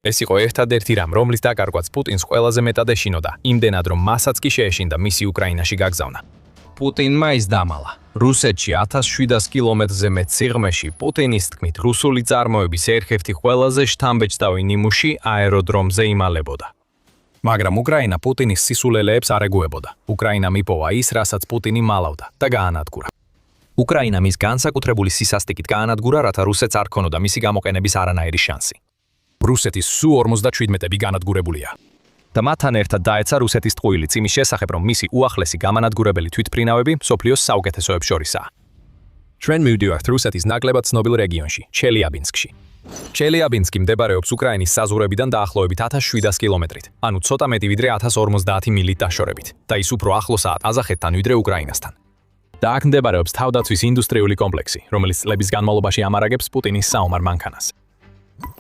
ეს იყო ერთადერთი რამ, რომლის დაკარგვაც პუტინს ყველაზე მეტად ეშინოდა, იმდენად რომ მასაც კი შეეშინდა მისი უკრაინაში გაგზავნა. პუტინმა ის დამალა. რუსეთში 1700 კილომეტრზე მეტ სიღრმეში პუტინის თქმით რუსული წარმოების ერთ-ერთი ყველაზე შთამბეჭდავი ნიმუში აეროდრომზე იმალებოდა. მაგრამ უკრაინა პუტინის სისულელეებს არ ეგუებოდა. უკრაინამ იპოვა ის, რასაც პუტინი მალავდა და გაანადგურა. უკრაინა მის განსაკუთრებული სისასტიკით გაანადგურა, რათა რუსეთს არ ქონოდა მისი გამოყენების არანაირი შანსი. რუსეთის Su-47-ები განადგურებულია. და მათთან ერთად დაეცა რუსეთის ტყუილიც იმის შესახებ, რომ მისი უახლესი გამანადგურებელი თვითმფრინავები მსოფლიოს საუკეთესოებს შორისაა. ჩვენ მივდივართ რუსეთის ნაკლებად ცნობილ რეგიონში, ჩელიაბინსკში. ჩელიაბინსკი მდებარეობს უკრაინის საზღვრებიდან დაახლოებით 1700 კილომეტრით, ანუ ცოტა მეტი ვიდრე 1050 მილით დაშორებით, და ის უფრო ახლოსაა ყაზახეთთან ვიდრე უკრაინასთან. და აქ მდებარეობს თავდაცვის ინდუსტრიული კომპლექსი, რომელიც წლების განმავლობაში ამარაგებს პუტინის საომარ მანქანას.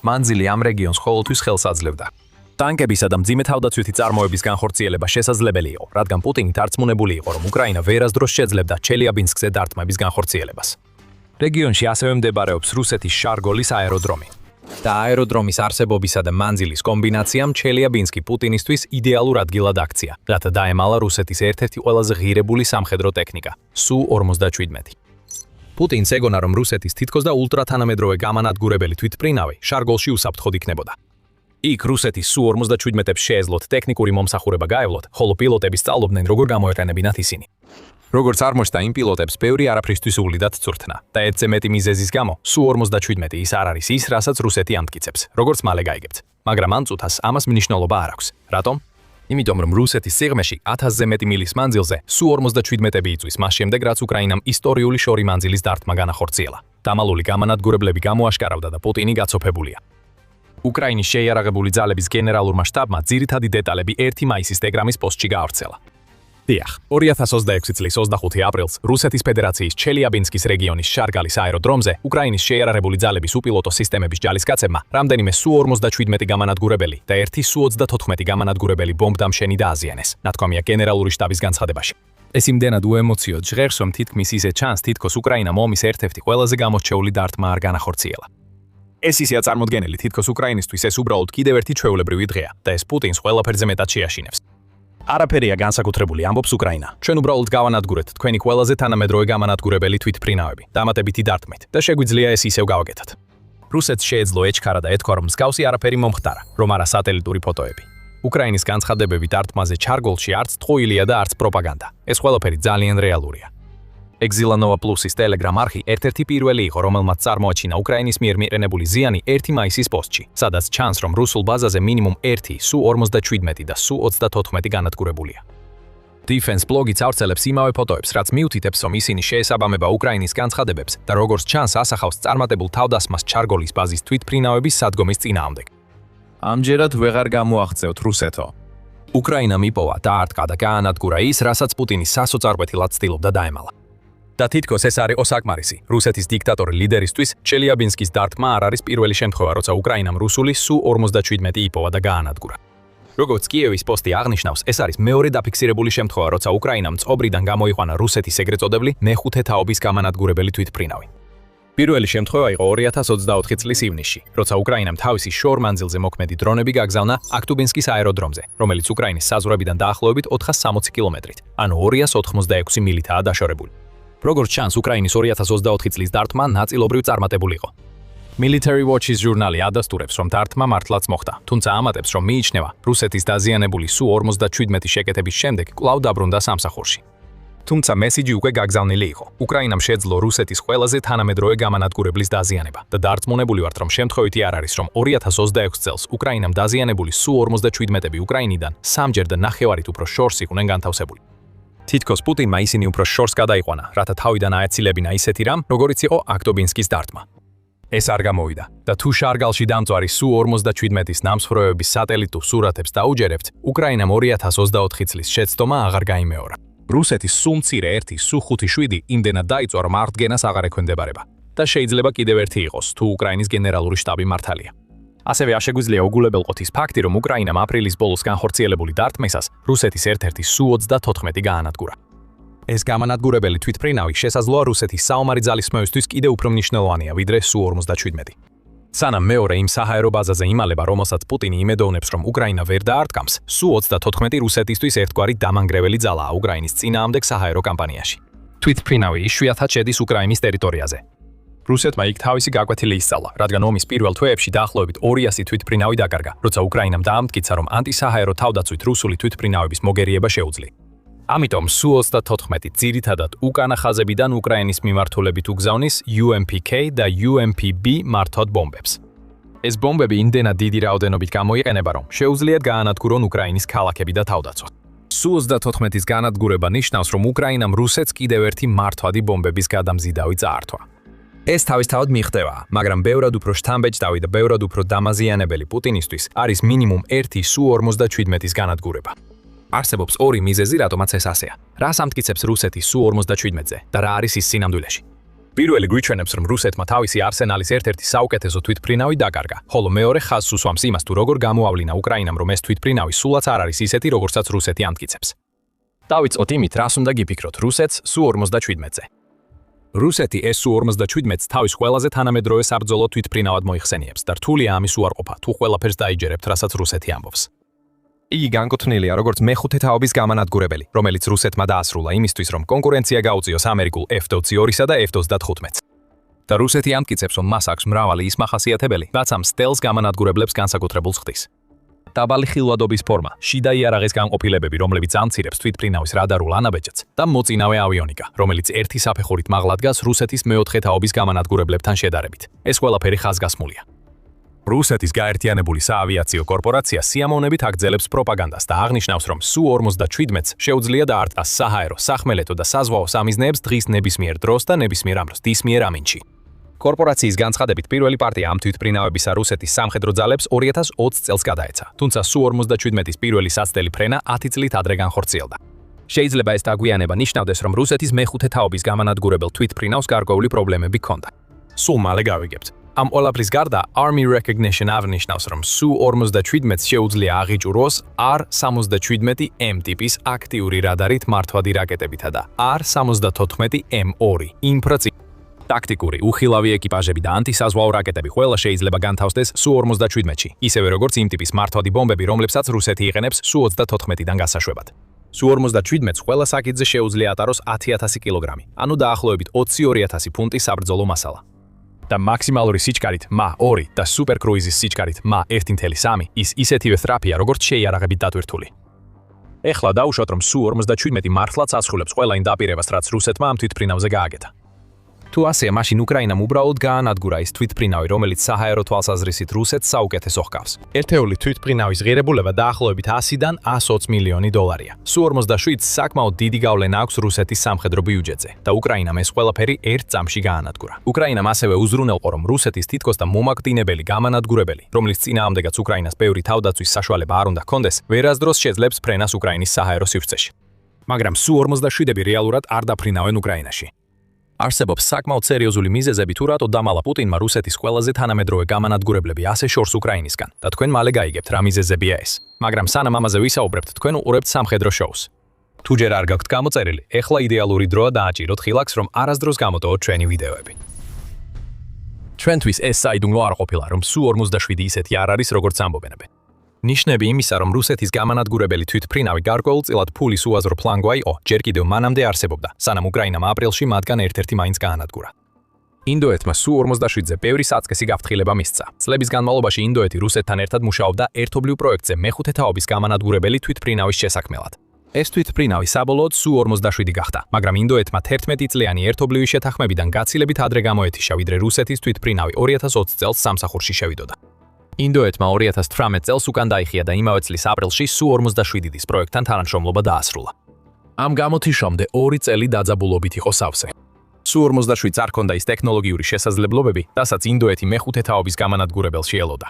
მანძილი ამ რეგიონს ყოველთვის ხელს აძლევდა. ტანკებისა და მძიმე თავდაცვითი წარმოების განხორციელება შესაძლებელი იყო, რადგან პუტინი დარწმუნებული იყო, რომ უკრაინა ვერასდროს შეძლებდა ჩელიაბინსკზე დარტყმების განხორციელებას. რეგიონში ასევე მდებარეობს რუსეთის შარგოლის აეროდრომი. და აეროდრომის არსებობისა და მანძილის კომბინაციამ ჩელიაბინსკი პუტინისთვის იდეალურ ადგილად აქცია, რათა დაემალა რუსეთის ერთ-ერთი ყველაზე ღირებული სამხედრო ტექნიკა, Su-47. პუტინს ეგონა, რომ რუსეთის თითქოს და ულტრათანამედროვე გამანადგურებელი თვითმფრინავი შარგოლში უსაფრთხოდ იქნებოდა. იქ რუსეთის Su-47-ებს შეეძლოთ ტექნიკური მომსახურება გაევლოთ, ხოლო პილოტები სწავლობდნენ, როგორ გამოეყენებინათ ისინი. როგორც აღმოჩნდა, იმ პილოტებს ბევრი არაფრისთვის უვლიდათ წვრთნა და ეთზე მეტი მიზეზის გამო Su-47 ის არ არის ის, რასაც რუსეთი ამტკიცებს, როგორც მალე გაიგებთ. მაგრამ ამ წუთას ამას მნიშვნელობა არ აქვს. რატომ? იმიტომ რომ რუსეთის სიღრმეში 1000-ზე მეტი მილის მანძილზე Su-47-ები იწვის მას შემდეგ, რაც უკრაინამ ისტორიული შორი მანძილის დარტყმა განახორციელა. დამალული გამანადგურებლები გამოაშკარავდა და პუტინი გაცოფებულია. უკრაინის შეიარაღებული ძალების გენერალურმა შტაბმა ძირითადი დეტალები 1 მაისის ტელეგრამის პოსტში გაავრცელა. დიახ, 2026 წლის 25 აპრილს რუსეთის ფედერაციის ჩელიაბინსკის რეგიონის შარგალის აეროდრომზე უკრაინის შეიარაღებული ძალების უპილოტო სისტემების ჯალისკაცებმა რამდენიმე Su-47 გამანადგურებელი და 1 Su-34 გამანადგურებელი ბომბდამშენი დააზიანეს, ნათქვამია გენერალური შტაბის განცხადებაში. ეს იმდენად უემოციოდ ჟღერს, რომ თითქმის ისე ჩანს, თითქოს უკრაინამ ომის ერთ-ერთი ყველაზე გამორჩეული დარტყმა არ განახორციელა. ეს ისეა წარმოდგენილი, თითქოს უკრაინისთვის ეს უბრალოდ კიდევ ერთი ჩვეულებრივი დღეა და ეს პუტინს ყველაფერზე მეტად შეაშინებს. არაფერია განსაკუთრებული, ამბობს უკრაინა. ჩვენ უბრალოდ გავანადგურეთ თქვენი ყველაზე თანამედროვე გამანადგურებელი თვითმფრინავები, დამატებითი დარტყმით და შეგვიძლია ეს ისევ გავაკეთოთ. რუსეთს შეეძლო ეჩქარა და ეთქვა, რომ მსგავსი არაფერი მომხდარა, რომ არა სატელიტური ფოტოები. უკრაინის განცხადებები დარტყმაზე ჩარგოლში არც ტყუილია და არც პროპაგანდა. ეს ყველაფერი ძალიან რეალურია. Exila-Nova Plus-ის Telegram არხი ერთ-ერთი პირველი იყო, რომელმაც წარმოაჩინა უკრაინის მიერ მიყენებული ზიანი 1 მაისის პოსტში, სადაც ჩანს, რომ რუსულ ბაზაზე მინიმუმ 1 Su-47 და Su-34 განადგურებულია. Defense blogიც ავრცელებს იმავე ფოტოებს, რაც მიუთითებს, რომ ისინი შეესაბამება უკრაინის განცხადებებს და როგორც ჩანს, ასახავს წარმატებულ თავდასხმას ჩარგოლის ბაზის თვითმფრინავების სადგომის წინააღმდეგ. ამჯერად ვეღარ გამოაღწევთ რუსეთო. უკრაინამ იპოვა, დაარტყა და გაანადგურა ის, რასაც პუტინი სასოწარკვეთილად ცდილობდა დაემალა. და თითქოს ეს არ იყო საკმარისი. რუსეთის დიქტატორი ლიდერისთვის ჩელიაბინსკის დარტყმა არ არის პირველი შემთხვევა, როცა უკრაინამ რუსული Su-47 იპოვა და გაანადგურა. როგორც კიევის პოსტი აღნიშნავს, ეს არის მეორე დაფიქსირებული შემთხვევა, როცა უკრაინამ წყობრიდან გამოიყვანა რუსეთის ეგრეთ წოდებული მეხუთე თაობის გამანადგურებელი თვითმფრინავი. პირველი შემთხვევა იყო 2024 წლის ივნისში, როცა უკრაინამ თავისი შორ მანძილზე მოქმედი დრონები გაგზავნა აქტუბინსკის აეროდრომზე, რომელიც უკრაინის საზღვრებიდან დაახლოებით 460 კილომეტრით, ანუ 286 მილითაა დაშორებული. როგორც ჩანს, უკრაინის 2024 წლის დარტყმა ნაწილობრივ წარმატებული იყო. Military Watch-ის ჟურნალი ადასტურებს, რომ დარტყმა მართლაც მოხდა, თუმცა ამატებს, რომ მიიჩნევა, რუსეთის დაზიანებული Su-47 შეკეთების შემდეგ კვლავ დაბრუნდა სამსახურში. თუმცა მესიჯი უკვე გაგზავნილი იყო. უკრაინამ შეძლო რუსეთის ყველაზე თანამედროვე გამანადგურებლის დაზიანება და დარწმუნებული ვართ, რომ შემთხვევითი არ არის, რომ 2026 წელს უკრაინამ დაზიანებული Su-47-ები უკრაინიდან 3-ჯერ და ნახევარით უფრო შორს იყვნენ განთავსებული. თითქოს პუტინმა ისინი უფრო შორს გადაიყვანა, რათა თავიდან აეცილებინა ისეთი რამ, როგორიც იყო აქტუბინსკის დარტყმა. ეს არ გამოვიდა და თუ შარგალში დამწვარი Su-47-ის ნამსხვრევების სატელიტურ სურათებს დაუჯერებთ, უკრაინამ 2024 წლის შეცდომა აღარ გაიმეორა. რუსეთის Su-მცირე 1 Su-57 იმდენად დაიწვა, რომ აღდგენას აღარ ექვემდებარება და შეიძლება კიდევ ერთი იყოს, თუ უკრაინის გენერალური შტაბი მართალია. ასევე არ შეგვიძლია უგულებელყოთ ის ფაქტი, რომ უკრაინამ აპრილის ბოლოს განხორციელებული დარტყმისას რუსეთის ერთ-ერთი Su-34 გაანადგურა. ეს გამანადგურებელი თვითმფრინავი შესაძლოა რუსეთის საომარი ძალისხმევისთვის კიდევ უფრო მნიშვნელოვანია ვიდრე Su-47. სანამ მეორე იმ საჰაერო ბაზაზე იმალება, რომელსაც პუტინი იმედოვნებს, რომ უკრაინა ვერ დაარტყამს, Su-34 რუსეთისთვის ერთგვარი დამანგრეველი ძალაა უკრაინის წინააღმდეგ საჰაერო კამპანიაში. თვითმფრინავი იშვიათად შედის უკრაინის ტერიტორიაზე. რუსეთმა იქ თავისი გაკვეთილი ისწავლა, რადგან ომის პირველ თვეებში დაახლოებით 200 თვითმფრინავი დაკარგა, როცა უკრაინამ დაამტკიცა, რომ ანტისაჰაერო თავდაცვით რუსული თვითმფრინავების მოგერიება შეუძლია. ამიტომ Su-34 ძირითადად უკანა ხაზებიდან უკრაინის მიმართულებით უგზავნის UMPK და UMPB მართვად ბომბებს. ეს ბომბები იმდენად დიდი რაოდენობით გამოიყენება, რომ შეუძლიათ გაანადგურონ უკრაინის ქალაქები და თავდაცვა. Su-34-ის განადგურება ნიშნავს, რომ უკრაინამ რუსეთს კიდევ ერთი მართვადი ბომბების გადამზიდავი წაართვა. ეს თავისთავად მიხდება, მაგრამ ბევრად უფრო შთამბეჭდავი და ბევრად უფრო დამაზიანებელი პუტინისთვის არის მინიმუმ ერთი Su-47-ის განადგურება. არსებობს ორი მიზეზი, რატომაც ეს ასეა. რას ამტკიცებს რუსეთი Su-47-ზე და რა არის ის სინამდვილეში? პირველი გვიჩვენებს, რომ რუსეთმა თავისი არსენალის ერთ-ერთი საუკეთესო თვითმფრინავი დაკარგა, ხოლო მეორე ხაზს უსვამს იმას, თუ როგორ გამოავლინა უკრაინამ, რომ ეს თვითმფრინავი სულაც არ არის ისეთი, როგორცაც რუსეთი ამტკიცებს. დავიწყოთ იმით, რას უნდა გიფიქროთ რუსეთს Su-47-ზე. რუსეთი ეს Su-47-ს თავის ყველაზე თანამედროვე საბრძოლო თვითმფრინავად მოიხსენიებს და რთულია ამის უარყოფა, თუ ყველაფერს დაიჯერებთ, რასაც რუსეთი ამბობს. იგი განკუთვნილია როგორც მეხუთე თაობის გამანადგურებელი, რომელიც რუსეთმა დაასრულა იმისთვის, რომ კონკურენცია გაუწიოს ამერიკულ F-22-სა და F-35-ს. და რუსეთი ამტკიცებს, რომ მას აქვს მრავალი ის მახასიათებელი, რაც ამ სტელს გამანადგურებლებს განსაკუთრებულს ხდის. დაბალი ხილვადობის ფორმა, შიდა იარაღის განყოფილებები, რომლებიც ამცირებს თვითმფრინავის რადარულ ანაბეჭდს და მოწინავე ავიონიკა, რომელიც ერთი საფეხურით მაღლა დგას რუსეთის მეოთხე თაობის გამანადგურებლებთან შედარებით. ეს ყველაფერი ხაზგასმულია. რუსეთის გაერთიანებული საავიაციო კორპორაცია სიამოვნებით აგრძელებს პროპაგანდას და აღნიშნავს, რომ Su-47-ს შეუძლია დაარტყას საჰაერო, სახმელეთო და საზღვაო სამიზნეებს დღის ნებისმიერ დროს და ნებისმიერ ამბრძდისმიერ ამინდში. კორპორაციის განცხადებით პირველი პარტია ამ თვითმფრინავებისა რუსეთის სამხედრო ძალებს 2020 წელს გადაეცა, თუმცა Su-47-ის პირველი საცდელი ფრენა 10 წლით ადრე განხორციელდა. შეიძლება ეს დაგვიანება ნიშნავდეს, რომ რუსეთის მეხუთე თაობის გამანადგურებელ თვითმფრინავს გარკვეული პრობლემები ჰქონდა. სულ მალე გავიგებთ. ამ ყველაფრის გარდა Army Recognition აღნიშნავს, რომ Su-47-ს შეუძლია აღიჭუროს R-77M ტიპის აქტიური რადარით მართვადი რაკეტებითა და R-74M2 ინფრაწინ. ტაქტიკური, უხილავი ეკიპაჟები და ანტისაზღვაო რაკეტები ყველა შეიძლება განთავსდეს Su-47-ში, ისევე როგორც იმ ტიპის მართვადი ბომბები, რომლებსაც რუსეთი იყენებს Su-34-დან გასაშვებად. Su-47-ს ყველა საკითხზე შეუძლია ატაროს 10,000 კილოგრამი, ანუ დაახლოებით 22,000 ფუნტი საბრძოლო მასალა. და მაქსიმალური სიჩქარით MA-2 და სუპერკრუიზის სიჩქარით MA-1.3 ის ისეთივე სწრაფია, როგორც შეიარაღებით დატვირთული. ეხლა დაუშვათ, რომ Su-47 მართლაც ასრულებს ყველა იმ დაპირებას, რაც რუსეთმა ამ თვითმფრინავზე გააკეთა. თუ ასეა, მაშინ უკრაინამ უბრალოდ გაანადგურა ის თვითმფრინავი, რომელიც საჰაერო თვალსაზრისით რუსეთს საუკეთესო ჰგავს. ერთეული თვითმფრინავის ღირებულება დაახლოებით 100-დან 120 მილიონი დოლარია. Su-47-ს საკმაოდ დიდი გავლენა აქვს რუსეთის სამხედრო ბიუჯეტზე და უკრაინამ ეს ყველაფერი ერთ წამში გაანადგურა. უკრაინამ ასევე უზრუნველყო, რომ რუსეთის თითქოს და მომაკვდინებელი გამანადგურებელი, რომლის წინააღმდეგაც უკრაინას ბევრი თავდაცვის საშუალება არ უნდა ჰქონდეს, ვერასდროს შეძლებს ფრენას უკრაინის საჰაერო სივრცეში. მაგრამ Su-47 რეალურად არ დაფრინავენ უკრაინაში. არსებობს საკმაოდ სერიოზული მიზეზები, თუ რატო დამალა პუტინმა რუსეთის ყველაზე თანამედროვე გამანადგურებლები ასე შორს უკრაინისგან და თქვენ მალე გაიგებთ რა მიზეზებია ეს. მაგრამ სანამ ამაზე ვისაუბრებთ, თქვენ უყურებთ სამხედრო შოუს. თუ ჯერ არ გაქვთ გამოწერილი, ეხლა იდეალური დროა დააჭიროთ ხილაკს, რომ არასდროს გამოტოვოთ ჩვენი ვიდეოები. ჩვენთვის ეს საიდუმლო არ ყოფილა, რომ Su-47 ისეთი არ არის, როგორც ამბობენ. ნიშნები იმისა, რომ რუსეთის გამანადგურებელი თვითმფრინავი გარკვეულწილად ფულის უაზრო ფლანგვაიო, ჯერ კიდევ მანამდე არსებობდა, სანამ უკრაინამ აპრილში მათგან ერთ-ერთი მაინც გაანადგურა. ინდოეთმა Su-47-ზე ბევრი საწყისი გაფრთხილება მისცა. წლების განმავლობაში ინდოეთი რუსეთთან ერთად მუშაობდა ერთობლივ პროექტზე მეხუთე თაობის გამანადგურებელი თვითმფრინავის შესაქმნელად. ეს თვითმფრინავი საბოლოოდ Su-47 გახდა, მაგრამ ინდოეთმა 11 წლიანი ერთობლივი შეთანხმებიდან გაცილებით ადრე გამოეთიშა, ვიდრე რუსეთის თვითმფრინავი 2020 წელს სამსახურში შევიდოდა. ინდოეთმა 2018 წელს უკან დაიხია და იმავე წლის აპრილში Su-47-ის პროექტთან თანამშრომლობა დაასრულა. ამ გამოთიშამდე 2 წელი დაძაბულობით იყო სავსე. Su-47-ს არ ჰქონდა ის ტექნოლოგიური შესაძლებლობები, რასაც ინდოეთი მეხუთე თაობის გამანადგურებელში ელოდა.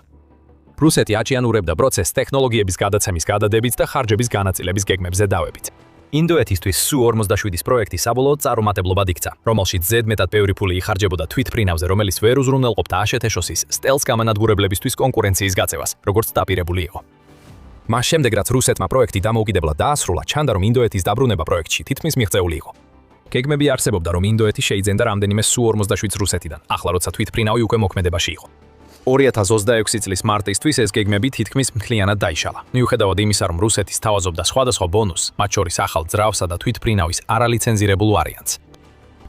რუსეთი აჭიანურებდა პროცესს ტექნოლოგიების გადაცემის გადადებით და ხარჯების განაწილების გეგმებზე დავებით. ინდოეთისთვის Su-47-ის პროექტი საბოლოოდ წარუმატებლობად იქცა, რომელშიც ზედმეტად ბევრი ფული იხარჯებოდა თვითმფრინავზე, რომელიც ვერ უზრუნველყოფდა აშეთეშოსის სტელს გამანადგურებლებისთვის კონკურენციის გაწევას, როგორც დაპირებული იყო. მას შემდეგ, რაც რუსეთმა პროექტი დამოუკიდებლად დაასრულა, ჩანდა, რომ ინდოეთის დაბრუნება პროექტში თითქმის მიღწეული იყო. გეგმები არსებობდა, რომ ინდოეთი შეიძენდა რამდენიმე Su-47-ს რუსეთიდან, ახლა როცა თვითმფრინავი უკვე მოქმედებაში იყო. 2026 წლის მარტისთვის ეს გეგმები თითქმის მთლიანად დაიშალა. მიუხედავად იმისა, რომ რუსეთი სთავაზობდა სხვადასხვა ბონუსს, მათ შორის ახალ ძრავსა და თვითმფრინავის არალიცენზირებულ ვარიანტს.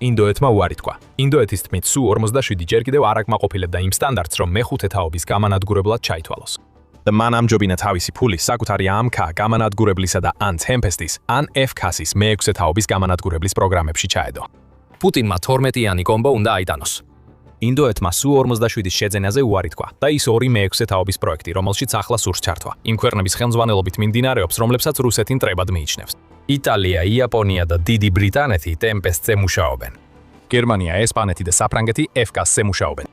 ინდოეთმა უარი თქვა. ინდოეთის თქმით, Su-57 ჯერ კიდევ არ აკმაყოფილებდა იმ სტანდარტს, რომ მეხუთე თაობის გამანადგურებლად ჩაითვალოს. და მან ამჯობინა თავისი ფული საკუთარი AMK გამანადგურებლისა და ან Tempest-ის, ან FCAS-ის მეექვსე თაობის გამანადგურებლის პროგრამებში ჩაედო. პუტინმა 12-იანი კომბო უნდა აიტანოს. ინდოეთმა Su-57-ის შეძენაზე უარი თქვა და ის ორი მეექვსე თაობის პროექტი, რომელშიც ახლა სურს ჩართვა. იმ ქვეყნების ხელმძღვანელობით მიმდინარეობს, რომლებსაც რუსეთი ნტრებად მიიჩნევს. იტალია, იაპონია და დიდი ბრიტანეთი Tempest-ზე მუშაობენ. გერმანია, ესპანეთი და საფრანგეთი FCAS-ზე მუშაობენ.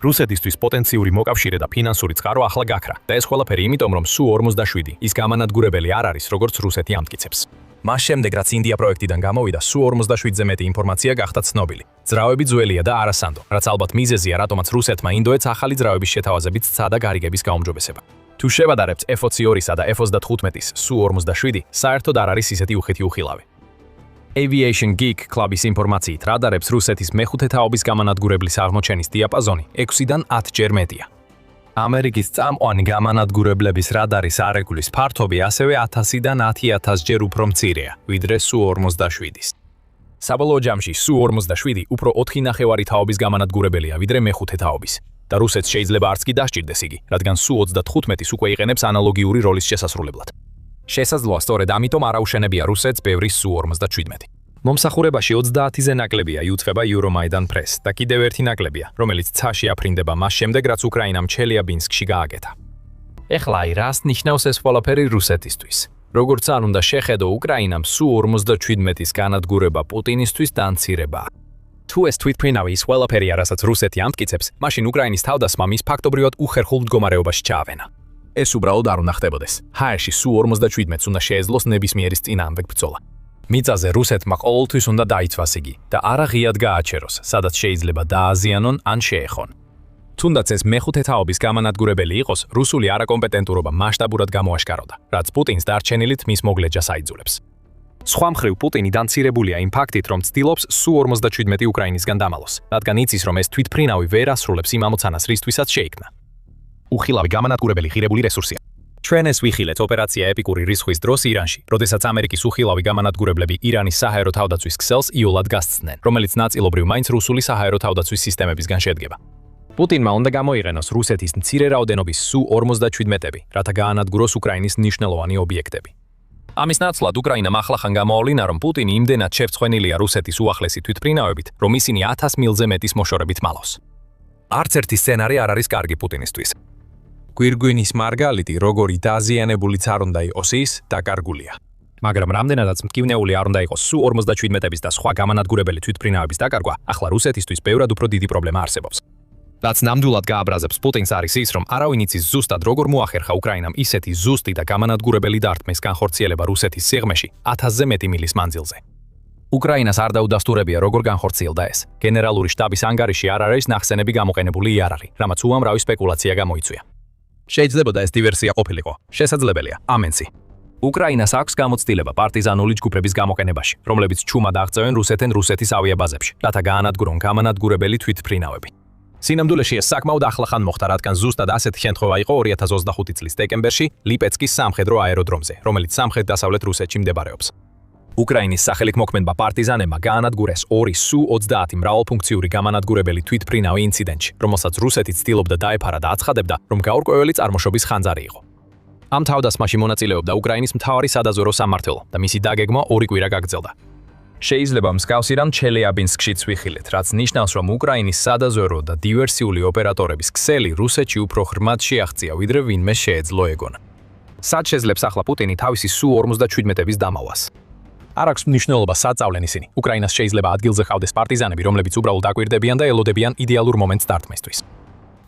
რუსეთისთვის პოტენციური მოკავშირე და ფინანსური წყარო ახლა გაქრა და ეს ყველაფერი იმიტომ, რომ Su-57 ის გამანადგურებელი არ არის, როგორც რუსეთი ამტკიცებს. მას შემდეგ, რაც ინდია პროექტიდან გამოვიდა, Su-57-ზე მეტი ინფორმაცია გახდა ცნობილი. ძრავები ძველია და არასანდო, რაც ალბათ მიზეზია, რატომაც რუსეთმა ინდოეთს ახალი ძრავების შეთავაზებით სცადა გარიგების გაუმჯობესება. თუ შევადარებთ F-22-სა და F-35-ის Su-57, საერთოდ არ არის ისეთი უხეთი უხილავი. Aviation Geek Club-ის ინფორმაციით, რადარებს რუსეთის მეხუთე თაობის გამანადგურებლის აღმოჩენის დიაპაზონი 6-დან 10 ჯერ მეტია. ამერიკის წამყვანი გამანადგურებლების რადარის არეგულის ფართობი ასევე 1000-დან 10000 ჯერ უფრო მცირეა, ვიდრე Su-57-ის. საბოლოო ჯამში Su-57 უფრო 4.5 თაობის გამანადგურებელია, ვიდრე მეხუთე თაობის. და რუსეთს შეიძლება არც კი დასჭირდეს იგი, რადგან Su-35-ის უკვე იყენებს ანალოგიური როლის შესასრულებლად. შესაძლოა სწორედ ამიტომ არ აუშენებია რუსეთს ბევრი Su-57. მომსახურებაში 30-ზე ნაკლებია იუთვება Euromaidan Press და კიდევ ერთი ნაკლებია, რომელიც ცაში აფრინდება მას შემდეგ, რაც უკრაინამ ჩელიაბინსკში გააკეთა. ეხლა აი რას ნიშნავს ეს ყველაფერი რუსეთისთვის? როგორც არ უნდა შეხედო უკრაინამ Su-57-ის განადგურება პუტინისთვის დამცირებაა. თუ ეს თვითმფრინავი ის ყველაფერია, რასაც რუსეთი ამტკიცებს, მაშინ უკრაინის თავდასხმა მის ფაქტობრივად უხერხულ მდგომარეობაში ჩაავენა. ეს უბრალოდ არ უნდა ხდებოდეს. ჰაერში Su-57-ს უნდა შეეძლოს ნებისმიერის წინააღმდეგ ბრძოლა. მიწაზე რუსეთმა ყოველთვის უნდა დაიცვას იგი და არა ღიად გააჩეროს, სადაც შეიძლება დააზიანონ ან შეეხონ. თუნდაც ეს მეხუთე თაობის გამანადგურებელი იყოს, რუსული არაკომპეტენტურობა მასშტაბურად გამოაშკარავდა, რაც პუტინს დარჩენილით მის მოგლეჯას აიძულებს. სხვა მხრივ პუტინი დამცირებულია იმ ფაქტით, რომ ცდილობს Su-57 უკრაინისგან დამალოს, რადგან იცის, რომ ეს თვითმფრინავი ვერ ასრულებს იმ ამოცანას, რისთვისაც შეიქმნა. უხილავი გამანადგურებელი ღირებული რესურსია. ჩვენ ეს ვიხილეთ ოპერაცია ეპიკური რისხვის დროს ირანში, როდესაც ამერიკის უხილავი გამანადგურებლები ირანის საჰაერო თავდაცვის ქსელს იოლად გასცდნენ, რომელიც ნაწილობრივ მაინც რუსული საჰაერო თავდაცვის სისტემებისგან შედგება. პუტინმა უნდა გამოიყენოს რუსეთის მცირე რაოდენობის Su-57-ები, რათა გაანადგუროს უკრაინის მნიშვნელოვანი ობიექტები. ამის ნაცვლად უკრაინამ ახლახან გამოავლინა, რომ პუტინი იმდენად შევწყვენილია რუსეთის უახლესი თვითმფრინავებით, რომ ისინი 1000 მილზე მეტის მოშორებით მალავს. არც ერთი სცენარი არ არის კარგი პუტინისთვის. გვირგვინის მარგალიტი, როგორი დაზიანებულიც არ უნდა იყოს ის, დაკარგულია. მაგრამ რამდენადაც მტკივნეული არ უნდა იყოს Su-57-ების და სხვა გამანადგურებელი თვითმფრინავების დაკარგვა, ახლა რუსეთისთვის ბევრად უფრო დიდი პრობლემა არსებობს. რაც ნამდვილად გააბრაზებს პუტინს არის ის, რომ არავინ იცის ზუსტად როგორ მოახერხა უკრაინამ ისეთი ზუსტი და გამანადგურებელი დარტყმის განხორციელება რუსეთის სიღრმეში 1000-ზე მეტი მილის მანძილზე. უკრაინას არ დაუდასტურებია როგორ განხორციელდა ეს. გენერალური შტაბის ანგარიში არ არის ნახსენები გამოყენებული იარაღი, რამაც უამრავი სპეკულაცია გამოიწვია. შეიძლება და ეს დივერსია ყოფილიყო. შესაძლებელია, ამენსი. უკრაინას აქვს გამოცდილება პარტიზანული ჯგუფების გამოყენებაში, რომლებიც ჩუმად აღწევენ რუსეთენ რუსეთის ავიაბაზებში, რათა გაანადგურონ გამანადგურებელი თვითმფრინავები. სინამდვილეში ეს საკმაოდ ახლახან მოხდა, რადგან ზუსტად ასეთი შემთხვევა იყო 2025 წლის დეკემბერში ლიპეცკის სამხედრო აეროდრომზე, რომელიც სამხრეთ-დასავლეთ რუსეთში მდებარეობს. უკრაინის სახელით-მოქმედმა პარტიზანებმა გაანადგურეს 2 Su-30 მრავალფუნქციური გამანადგურებელი თვითმფრინავი ინციდენტში, რომელსაც რუსეთი ცდილობდა დაეფარა და აცხადებდა, რომ გაურკვეველი წარმოშობის ხანძარი იყო. ამ თავდასხმაში მონაწილეობდა უკრაინის მთავარი სადაზვერო სამმართველო და მისი დაგეგმვა 2 კვირა გაგრძელდა. შეიძლება მსგავსი რამ ჩელიაბინსკშიც ვიხილეთ, რაც ნიშნავს, რომ უკრაინის სადაზვერო და დივერსიული ოპერატორების ქსელი რუსეთში უფრო ღრმად შეაღწია, ვიდრე ვინმე შეეძლო ეგონა. სად შეძლებს ახლა პუტინი თავისი Su-57-ების დამალვას? არ აქვს მნიშვნელობა სად წავლენ ისინი. უკრაინას შეიძლება ადგილზე ყავდეს პარტიზანები, რომლებიც უბრალოდ აკვირდებიან და ელოდებიან იდეალურ მომენტს დარტყმისთვის.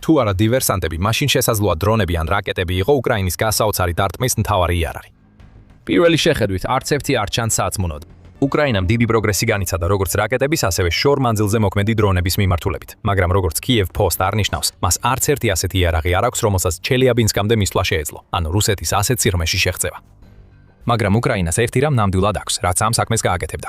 თუ არა დივერსანტები, მაშინ შესაძლოა დრონები ან რაკეტები იყო უკრაინის გასაოცარი დარტყმის მთავარი იარაღი. პირველი შეხედვით არც ერთი არ ჩანს საწმუნოდ. უკრაინამ დიდი პროგრესი განიცადა როგორც რაკეტების, ასევე შორ მანძილზე მოქმედი დრონების მიმართულებით, მაგრამ როგორც Kiev Post არნიშნავს, მას არც ერთი ასეთი იარაღი არ აქვს, რომელსაც ჩელიაბინსკამდე მისვლა შეეძლო, ანუ რუსეთის ასეთ სიღრმეში შეღწევა. მაგრამ უკრაინას ერთი რამ ნამდვილად აქვს, რაც ამ საქმეს გააკეთებდა.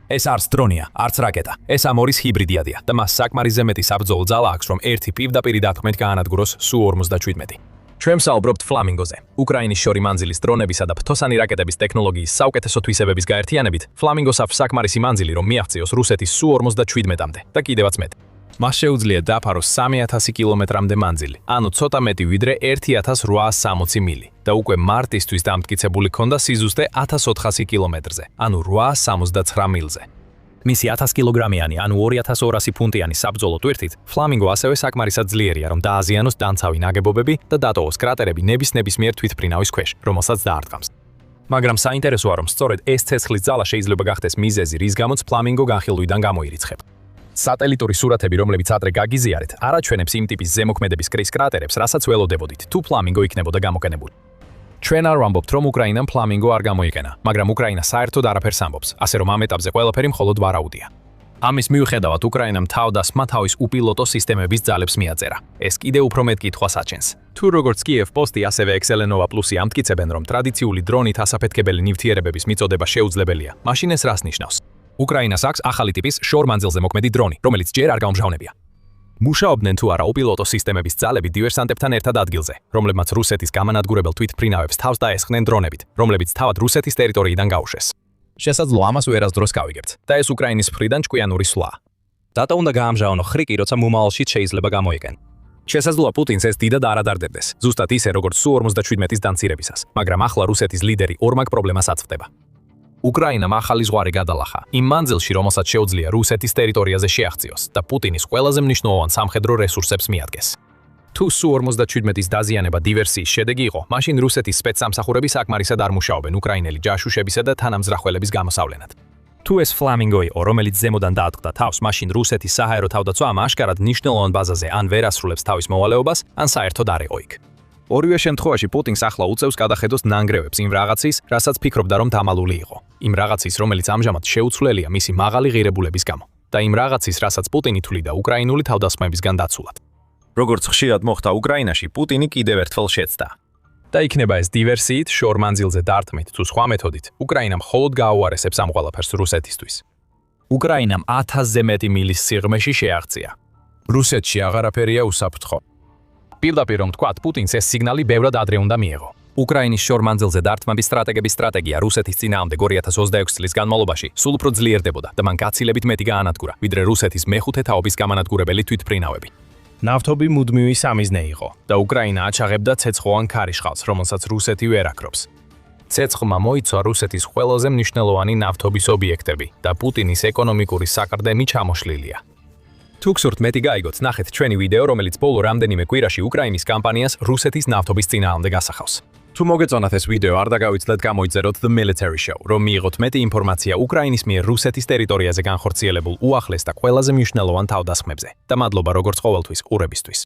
ეს არც დრონია, არც რაკეტა. ეს ამ ორის ჰიბრიდიადია და მას საკმარისზე მეტი საბრძოლო ძალა აქვს, რომ ერთი პირდაპირ დათქმით გაანადგუროს Su-57. ჩვენ ვსაუბრობთ Flamingo-ზე. უკრაინის შორი მანძილის დრონებისა და ფთოსანი რაკეტების ტექნოლოგიის საუკეთესო თვისებების გაერთიანებით, Flamingo-ს აქვს საკმარისი მანძილი, რომ მიაღწიოს რუსეთის Su-57-მდე და კიდევაც მეტ. მას შეუძლია დაფაროს 3000 კილომეტრამდე მანძილი, ანუ ცოტა მეტი ვიდრე 1860 მილი და უკვე მარტისთვის დამტკიცებული ქონდა სიზუსტე 1400 კილომეტრზე, ანუ 869 მილზე. მისი 1000 კილოგრამიანი, ანუ 2200 ფუნტიანი საბრძოლო ტვირთით, Flamingo ასევე საკმარისად ძლიერია, რომ დააზიანოს დამცავი ნაგებობები და დატოვოს კრატერები ნებისმიერ თვითმფრინავის ქვეშ, რომელსაც დაარტყამს. მაგრამ საინტერესოა, რომ სწორედ ეს ცეცხლის ძალა შეიძლება გახდეს მიზეზი, რის გამოც Flamingo განხილვიდან გამოირიცხება. სატელიტური სურათები, რომლებიც ადრე გაგიზიარეთ, არ აჩვენებს იმ ტიპის ზემოქმედების კრის კრატერებს, რასაც ველოდებოდით, თუ Flamingo იქნებოდა გამოყენებული. ჩვენ არ ვამბობთ, რომ უკრაინამ Flamingo არ გამოიყენა, მაგრამ უკრაინა საერთოდ არაფერს ამბობს, ასე რომ ამ ეტაპზე ყველაფერი მხოლოდ ვარაუდია. ამის მიუხედავად, უკრაინამ თავდასხმა თავის უპილოტო სისტემების ძალებს მიაწერა. ეს კიდევ უფრო მეტ კითხვას აჩენს. თუ როგორც Kiev Post-ი, ასევე Excelenova Plus-ი ამტკიცებენ, რომ ტრადიციული დრონით ასაფეთქებელი ნივთიერებების მიწოდება შეუძლებელია, მაშინ ეს რას ნიშნავს? უკრაინას აქვს ახალი ტიპის შორ-მანძილზე მოქმედი დრონი, რომელიც ჯერ არ გაუმჟავნებია. მუშაობდნენ თუ არა უპილოტო სისტემების ძალები დივერსანტებთან ერთად ადგილზე, რომლებმაც რუსეთის გამანადგურებელ თვითმფრინავებს თავს დაესხნენ დრონებით, რომლებიც თავად რუსეთის ტერიტორიიდან გაუშვეს. შესაძლოა ამას ვერასდროს გავიგებთ და ეს უკრაინის მხრიდან ჭკვიანური სვლა. დატა უნდა გაამჟავნო ხრიკი, როცა მომავალში შეიძლება გამოიყენ. შესაძლოა პუტინს ეს დიდად არ ადარდებდეს, ზუსტად ისე როგორც Su-57-ის დამცირებისას, მაგრამ ახლა რუსეთის ლიდერი ორმაგ პრობლემას აწვდება. უკრაინამ ახალი ზღვარი გადალახა იმ მანძილში, რომელსაც შეუძლია რუსეთის ტერიტორიაზე შეაღწიოს და პუტინის ყველაზე მნიშვნელოვან სამხედრო რესურსებს მიადგეს. თუ Su-57-ის დაზიანება დივერსიის შედეგი იყო, მაშინ რუსეთის სპეცსამსახურები საკმარისად არ მუშაობენ უკრაინელი ჯაშუშებისა და თანამზრახველების გამოსავლენად. თუ ეს Flamingo იყო, რომელიც ზემოდან დაატყდა თავს, მაშინ რუსეთის საჰაერო თავდაცვა ამ აშკარად მნიშვნელოვან ბაზაზე ან ვერ ასრულებს თავის მოვალეობას, ან საერთოდ არ იყო იქ. ორივე შემთხვევაში პუტინს ახლა უწევს გადახედოს ნანგრევებს იმ რაღაცის, რასაც ფიქრობდა, რომ დამალული იყო. იმ რაღაცის, რომელიც ამჟამად შეუცვლელია მისი მაღალი ღირებულების გამო და იმ რაღაცის, რასაც პუტინი თვლიდა უკრაინული თავდასხმებისგან დაცულად. როგორც ხშირად მოხდა უკრაინაში, პუტინი კიდევ ერთხელ შეცდა. და იქნება ეს დივერსიით, შორ-მანძილზე დარტყმით თუ სხვა მეთოდით, უკრაინამ მხოლოდ გააუარესებს ამ ყველაფერს რუსეთისთვის. უკრაინამ 1000-ზე მეტი მილის სიღრმეში შეაღწია. რუსეთში აღარაფერია უსაფრთხო. პირდაპირ რომ თქვათ, პუტინს ეს სიგნალი ბევრად ადრე უნდა მიეღო. უკრაინის შორ-მანძილზე დარტყმების სტრატეგია რუსეთის წინააღმდეგ 2026 წლის განმავლობაში სულ უფრო ძლიერდებოდა და მან გაცილებით მეტი გაანადგურა, ვიდრე რუსეთის მეხუთე თაობის გამანადგურებელი თვითმფრინავები. ნავთობი მუდმივი სამიზნე იყო და უკრაინა აჩაღებდა ცეცხლოვან ქარიშხალს, რომელსაც რუსეთი ვერ აკრობს. ცეცხლმა მოიცვა რუსეთის ყველაზე მნიშვნელოვანი ნავთობის ობიექტები და პუტინის ეკონომიკური საკრდემი ჩამოშლილია. თუ გსურთ მეტი გაიგოთ, ნახეთ ჩვენი ვიდეო, რომელიც ბოლო რამდენიმე კვირაში უკრაინის კამპანიას რუსეთის ნავთობის წინააღმდეგ ასახავს. თუ მოგეწონათ ეს ვიდეო, არ დაგავიწყდეთ გამოიწეროთ The Military Show, რომ მიიღოთ მეტი ინფორმაცია უკრაინის მიერ რუსეთის ტერიტორიაზე განხორციელებულ უახლეს და ყველაზე მნიშვნელოვან თავდასხმებზე. და მადლობა როგორც ყოველთვის ყურებისთვის.